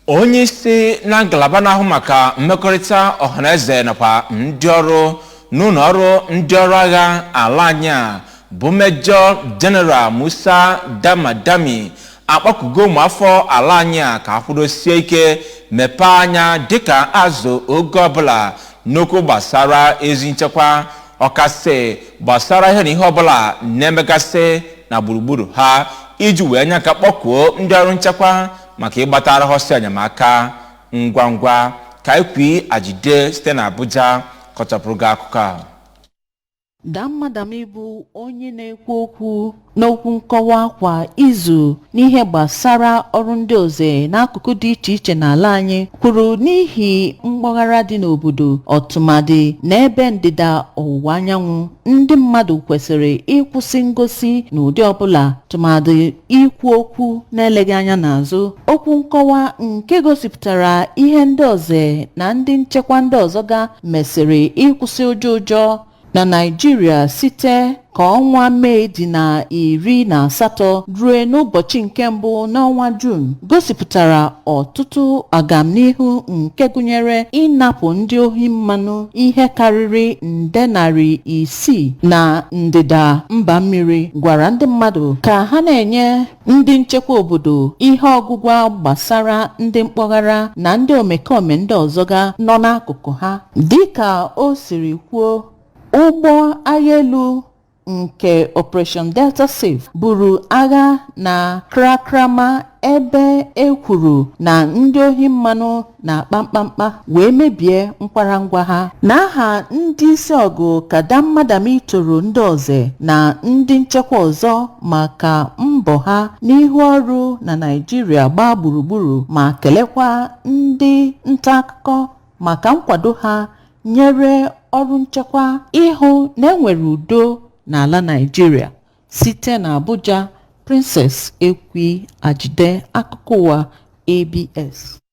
Onye isi na ngalaba na-ahụ maka mmekọrịta ọhaneze nakwa ndị ọrụ n'ụlọ ọrụ ndị ọrụ agha ala anyị bụ Major General Musa Damadami akpọkugo ụmụafọ ala anyị ka ha kwudosie ike mepee anya dịka azụ oge ọbụla n'okwu gbasara ezi nchekwa ọkasị gbasara ihe na ihe ọbụla na-emegasị na gburugburu ha iji wee nye aka kpọkuo ndị ọrụ nchekwa maka ịgbatara ha ọsọ enyemaka ngwa ngwa ka ikwi ajide site na Abuja kọchapụrụ gị akụkọ a. Mmadu bụ onye na-ekwu okwu n'okwu nkọwa kwa izu n'ihe gbasara ọrụ ndị oze n'akụkụ dị iche iche n'ala anyị kwuru n'ihi mgbaghara dị n'obodo ọtụmadị n'ebe ndịda ọwụwa anyanwụ ndị mmadụ kwesịrị ịkwụsị ngosi n'ụdị ọbụla tụmadị ikwu okwu na-eleghị anya n'azụ. Okwu nkọwa nke gosipụtara ihe ndị oze na ndị nchekwa ndị ọzọ ga mesịrị ịkwụsị ụjọ na Nigeria site ka ọnwa Mee dị na 18 ruo n'ụbọchị nke mbụ n'ọnwa Jun gosipụtara ọtụtụ agamnihu nke gụnyere ịnapụ ndị ohi mmanụ ihe karịrị nde 600 na ndịda mba mmiri, gwara ndị mmadụ ka ha na-enye ndị nchekwa obodo ihe ọgwụgwa gbasara ndị mkpọghara na ndị omekome ndị ọzọ ga nọ n'akụkụ ha. Dịka o siri kwuo, ụgbọ agha elu nke Operation Delta Safe buru agha na Krakrama ebe ekwuru na ndị ohi mmanụ na kpamkpamkpa wee mebie nkwarangwa ha. N'aha ndị isi ọgụ ka Mmadu toro ndị oze na ndị nchekwa ọzọ maka mbọ ha n'ihu ọrụ na Nigeria gbaa gburugburu ma kelekwa ndị nta akụkọ maka nkwado ha nyere ọrụ nchekwa ịhụ na enwere udo n'ala Nigeria. Site na Abuja, Princess Ekwi Ajide, akụkọ ụwa ABS.